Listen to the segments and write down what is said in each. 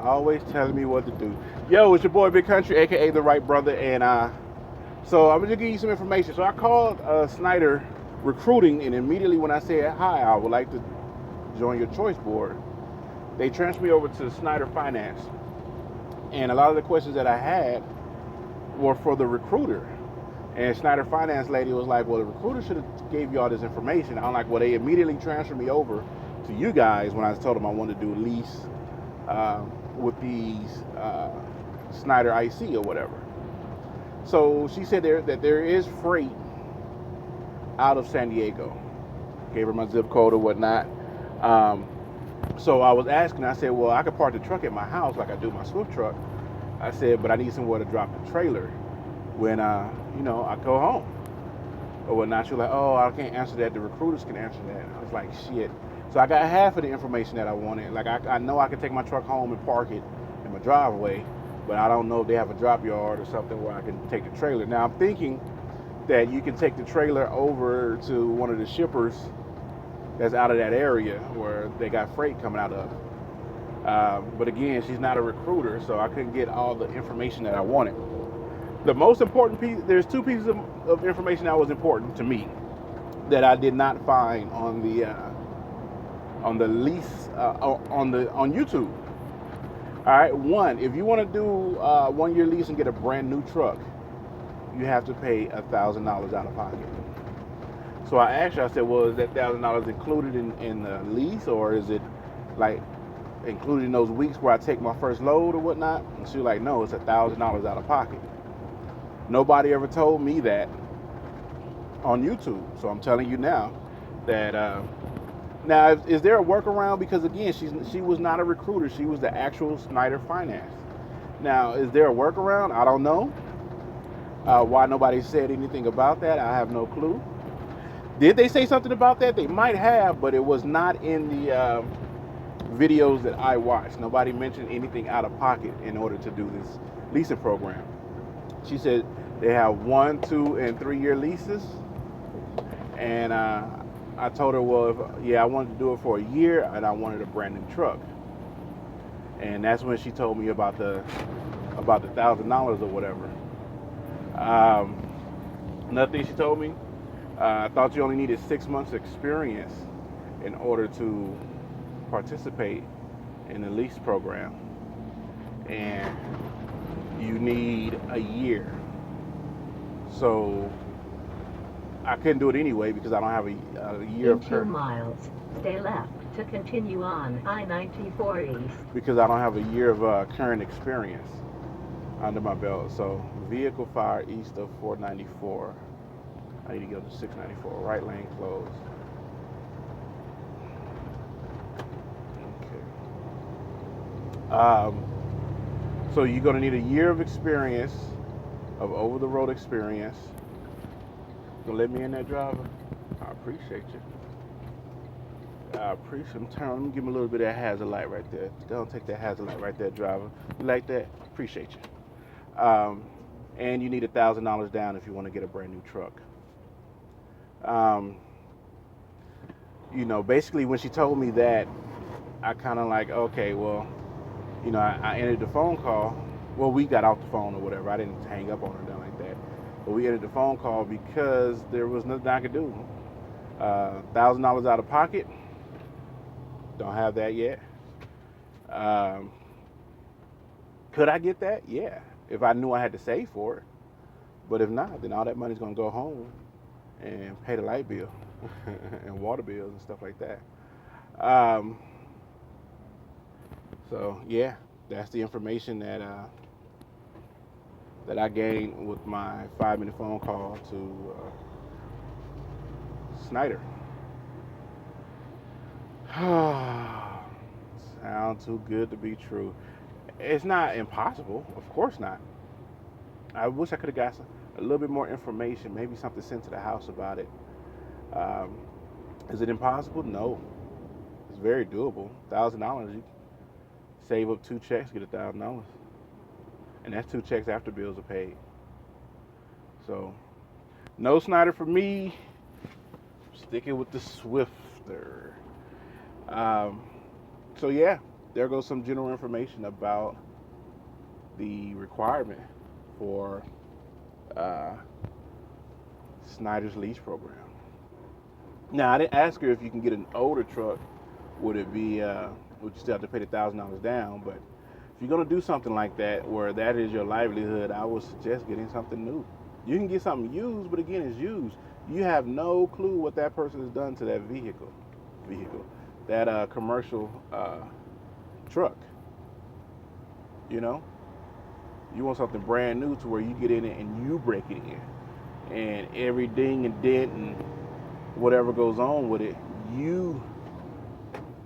Always telling me what to do. Yo, it's your boy Big Country, aka Therightbrotha, and so I'm gonna give you some information. So I called Schneider Recruiting, and immediately when I said hi, I would like to join your choice board, they transferred me over to Schneider Finance, and a lot of the questions that I had were for the recruiter. And Schneider Finance lady was like, "Well, the recruiter should have gave you all this information." I'm like, "Well, they immediately transferred me over to you guys when I told them I wanted to do a lease uh, with these Schneider IC or whatever." So she said that there is freight out of San Diego. Gave her my zip code or whatnot. Um, so I was asking. I said, "Well, I could park the truck at my house like I do my Swift truck." I said, "But I need somewhere to drop the trailer when I go home or whatnot." She was like, "Oh, I can't answer that. The recruiters can answer that." I was like, "Shit." So I got half of the information that I wanted. Like I know I can take my truck home and park it in my driveway, but I don't know if they have a drop yard or something where I can take the trailer. Now I'm thinking that you can take the trailer over to one of the shippers that's out of that area where they got freight coming out of. But again, she's not a recruiter, so I couldn't get all the information that I wanted. The most important piece, there's two pieces of information that was important to me that I did not find on the lease on YouTube. All right, one, if you want to do 1 year lease and get a brand new truck, you have to pay $1,000 out of pocket. So I asked her, I said, "Well, is that $1,000 included in the lease, or is it like included in those weeks where I take my first load or whatnot?" And she was like, "No, it's $1,000 out of pocket." Nobody ever told me that on YouTube, so I'm telling you now that. Now, is there a workaround? Because again, she was not a recruiter; she was the actual Schneider Finance. Now, is there a workaround? I don't know. Why nobody said anything about that? I have no clue. Did they say something about that? They might have, but it was not in the videos that I watched. Nobody mentioned anything out of pocket in order to do this leasing program. She said they have 1, 2, and 3 year leases, and I told her, "Well, I wanted to do it for a year, and I wanted a brand new truck." And that's when she told me about the $1,000 or whatever. Um, Another thing she told me, I thought you only needed 6 months experience in order to participate in the lease program, and you need a year. So I couldn't do it anyway because I don't have a year In of 2 current. miles, stay left to continue on I-94 East. Because I don't have a year of current experience under my belt. So vehicle fire east of 494. I need to go to 694. Right lane closed. Okay. So you're gonna need a year of experience, of over-the-road experience. Gonna let me in that, driver? I appreciate you. I appreciate him. Let me give him a little bit of that hazard light right there. Go and take that hazard light right there, driver. You like that? Appreciate you. And you need $1,000 down if you want to get a brand new truck. Um, basically when she told me that, I kind of like, okay, well, I ended the phone call. Well, we got off the phone or whatever. I didn't hang up on her, nothing like that. But we ended the phone call because there was nothing I could do. $1,000 out of pocket. Don't have that yet. Um, could I get that? Yeah, if I knew I had to save for it. But if not, then all that money's gonna go home and pay the light bill and water bills and stuff like that. Um, so yeah, that's the information that I gained with my 5-minute phone call to Schneider. Sound too good to be true. It's not impossible, of course not. I wish I could have got a little bit more information, maybe something sent to the house about it. Um, is it impossible? No, it's very doable. $1,000, you save up 2 checks, get $1,000, and that's 2 checks after bills are paid. So, no Schneider for me. Sticking with the Swifter. Um, so yeah, there goes some general information about the requirement for Schneider's lease program. Now, I didn't ask her if you can get an older truck. Would it be? Would you still have to pay the $1,000 down? But if you're gonna do something like that, where that is your livelihood, I would suggest getting something new. You can get something used, but again, it's used. You have no clue what that person has done to that vehicle, that commercial truck. You know, you want something brand new to where you get in it and you break it in, and every ding and dent and whatever goes on with it, you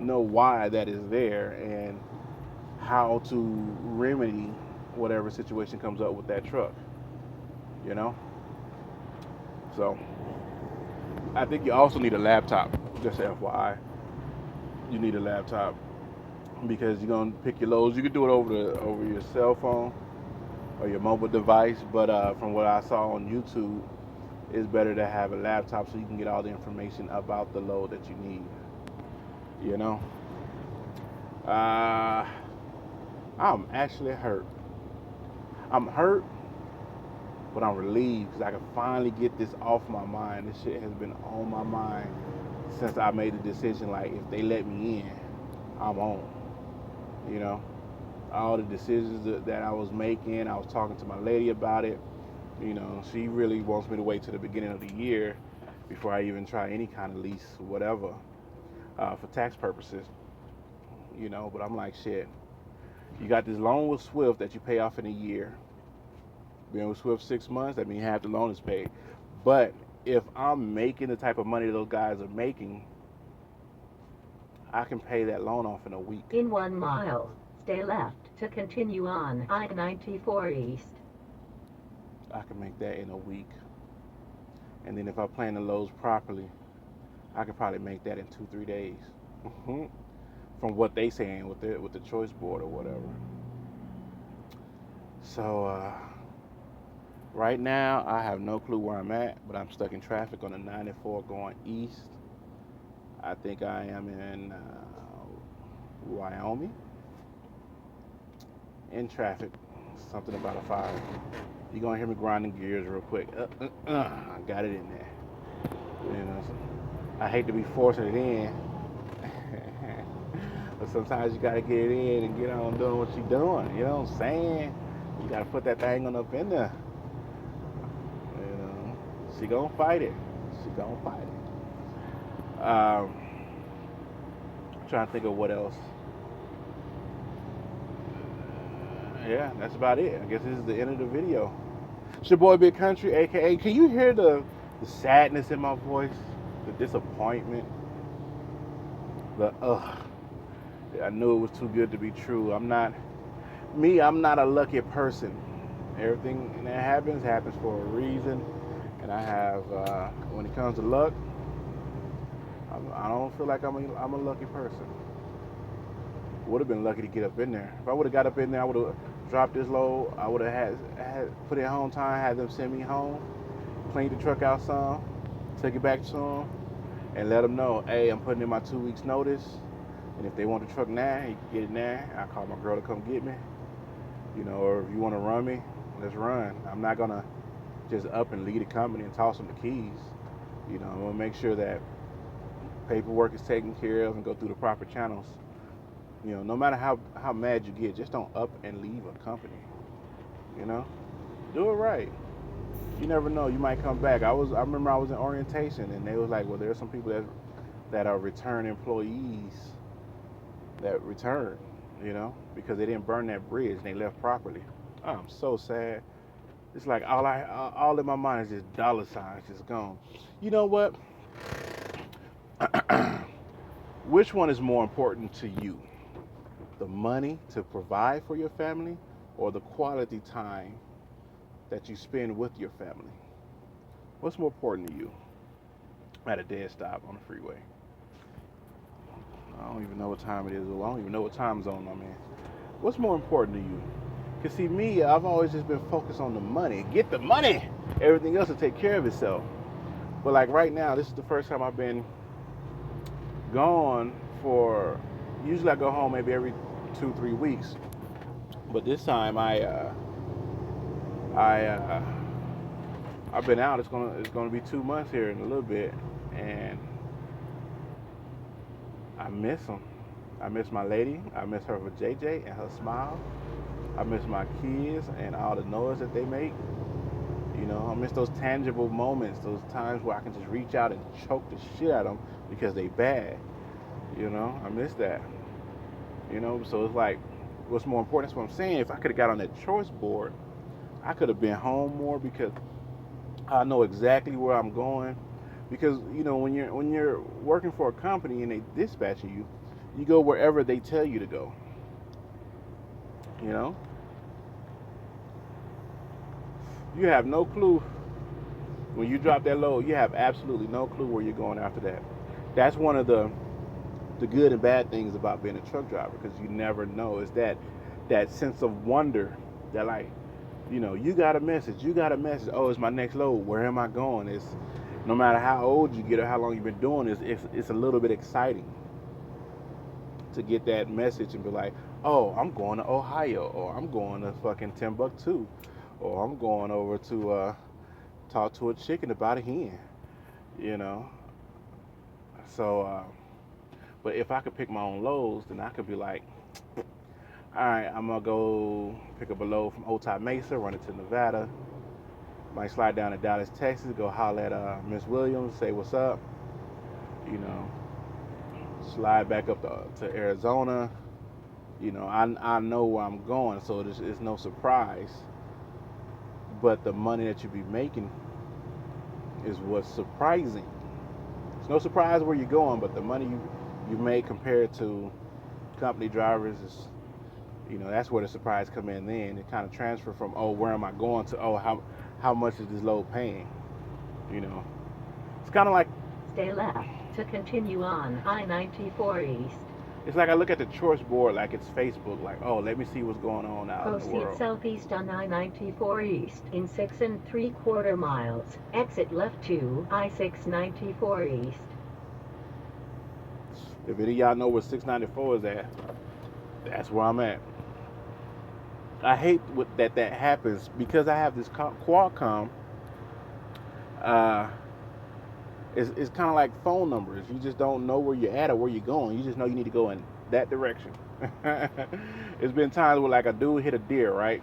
know why that is there and how to remedy whatever situation comes up with that truck. You know, so I think you also need a laptop. Just FYI, you need a laptop because you're gonna pick your loads. You can do it over your cell phone or your mobile device, but from what I saw on YouTube, it's better to have a laptop so you can get all the information about the load that you need. You know, I'm actually hurt. I'm hurt, but I'm relieved because I can finally get this off my mind. This shit has been on my mind since I made the decision. Like, if they let me in, I'm on. You know, all the decisions that I was making, I was talking to my lady about it. You know, she really wants me to wait till the beginning of the year before I even try any kind of lease, whatever, for tax purposes. You know, but I'm like, shit. You got this loan with Swift that you pay off in a year. Being with Swift 6 months, that means half the loan is paid. But if I'm making the type of money those guys are making, I can pay that loan off in a week. In 1 mile, stay left to continue on I-94 East. I can make that in a week. And then if I plan the loads properly, I could probably make that in 2-3 days. From what they saying with the choice board or whatever. So right now I have no clue where I'm at, but I'm stuck in traffic on the 94 going east. I think I am in Wyoming. In traffic. Something about a fire. You're gonna hear me grinding gears real quick. I got it in there. You know, so I hate to be forcing it in. But sometimes you gotta get it in and get on doing what you're doing. You know what I'm saying? You gotta put that thing on up in there. You know, she gonna fight it. She gonna fight it. Trying to think of what else. Yeah, that's about it. I guess this is the end of the video. It's your boy Big Country, aka. Can you hear the sadness in my voice? The disappointment? The I knew it was too good to be true. I'm not a lucky person. Everything that happens for a reason. And I have, when it comes to luck, I don't feel like I'm a lucky person. Would have been lucky to get up in there. If I would have got up in there, I would have dropped this load. I would have had put it home time, had them send me home, cleaned the truck out some, take it back to them, and let them know, hey, I'm putting in my 2 weeks notice. And if they want the truck now, you can get it now. I'll call my girl to come get me. You know, or if you want to run me, let's run. I'm not going to just up and leave the company and toss them the keys. You know, I'm going to make sure that paperwork is taken care of and go through the proper channels. You know, no matter how mad you get, just don't up and leave a company. You know, do it right. You never know, you might come back. I remember I was in orientation and they was like, well, there are some people that are return employees that return, you know, because they didn't burn that bridge and they left properly. Oh, I'm so sad. It's like all in my mind is just dollar signs just gone. You know what? Which one is more important to you? The money to provide for your family or the quality time that you spend with your family? What's more important to you? At a dead stop on the freeway. I don't even know what time it is. I don't even know what time zone I'm in. What's more important to you? Because see, me, I've always just been focused on the money. Get the money! Everything else will take care of itself. But like right now, this is the first time I've been gone for, usually I go home maybe every 2-3 weeks. But this time I've been out. It's gonna be 2 months here in a little bit, and I miss them. I miss my lady. I miss her with JJ and her smile. I miss my kids and all the noise that they make. You know, I miss those tangible moments, those times where I can just reach out and choke the shit out of them because they bad. You know, I miss that. You know, so it's like, what's more important is what I'm saying. If I could have got on that choice board, I could have been home more because I know exactly where I'm going. Because you know, when you're working for a company and they dispatching you, you go wherever they tell you to go. You know, you have no clue when you drop that load. You have absolutely no clue where you're going after that. That's one of the good and bad things about being a truck driver, because you never know. It's that sense of wonder that, like, you know, you got a message. Oh, it's my next load. Where am I going? It's no matter how old you get or how long you've been doing this, it's a little bit exciting to get that message and be like, oh, I'm going to Ohio, or I'm going to fucking Timbuktu, or I'm going over to talk to a chicken about a hen, you know. So, but if I could pick my own loads, then I could be like, all right, I'm gonna go pick up a load from Otay Mesa, run it to Nevada, might slide down to Dallas, Texas, go holler at Miss Williams, say what's up, you know, slide back up to Arizona. You know, I know where I'm going, so it's no surprise. But the money that you be making is what's surprising. It's no surprise where you're going, but the money you make compared to company drivers is, you know, that's where the surprise come in. Then it kind of transfer from, oh, where am I going, to, oh, how much is this load paying? You know, it's kind of like, Stay left to continue on I-94 East. it's like I look at the choice board like it's Facebook, like, oh, let me see what's going on out in the Proceed world. southeast on I-94 East in 6 3/4 miles. Exit left to I-694 East. If any of y'all know where 694 is at, that's where I'm at. I hate that happens because I have this Qualcomm. It's kind of like phone numbers. You just don't know where you're at or where you're going. You just know you need to go in that direction. It's been times where, like, a dude hit a deer, right?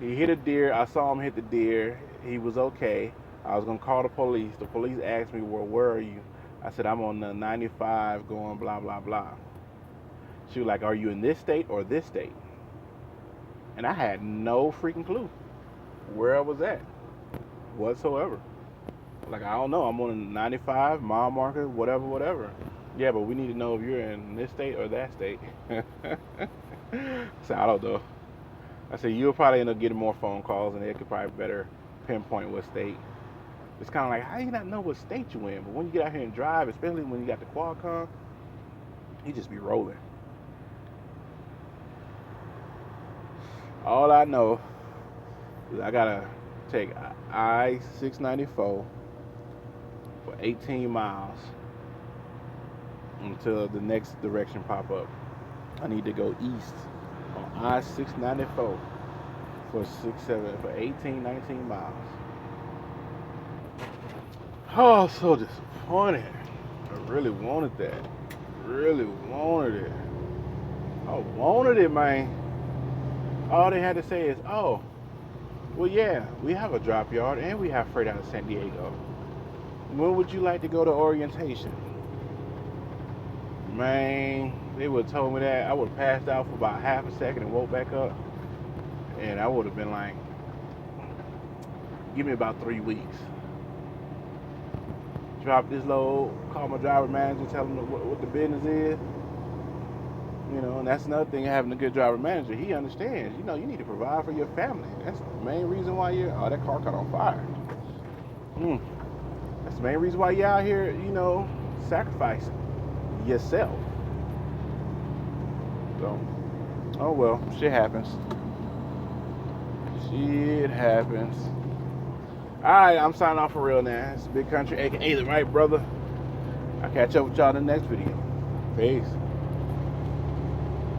He hit a deer. I saw him hit the deer. He was okay. I was going to call the police. The police asked me, well, where are you? I said, I'm on the 95 going blah, blah, blah. She was like, are you in this state or this state? And I had no freaking clue where I was at whatsoever. Like, I don't know. I'm on a 95, mile marker, whatever. Yeah, but we need to know if you're in this state or that state. So I don't know. I said, you'll probably end up getting more phone calls, and they could probably better pinpoint what state. It's kind of like, how do you not know what state you in? But when you get out here and drive, especially when you got the Qualcomm, you just be rolling. All I know is I gotta take I-694 for 18 miles until the next direction pop up. I need to go east on I-694 for 18, 19 miles. Oh, so disappointed. I really wanted that. Really wanted it. I wanted it, man. All they had to say is, oh, well, yeah, we have a drop yard and we have freight out of San Diego. When would you like to go to orientation? Man, they would have told me that. I would have passed out for about half a second and woke back up. And I would have been like, give me about 3 weeks. Drop this load, call my driver manager, tell him what the business is. You know, and that's another thing, having a good driver manager. He understands, you know, you need to provide for your family. That's the main reason why that car caught on fire. That's the main reason why you're out here, you know, sacrificing yourself. So, oh well, shit happens. Shit happens. Alright, I'm signing off for real now. It's Big Country, aka the Right Brother. I'll catch up with y'all in the next video. Peace.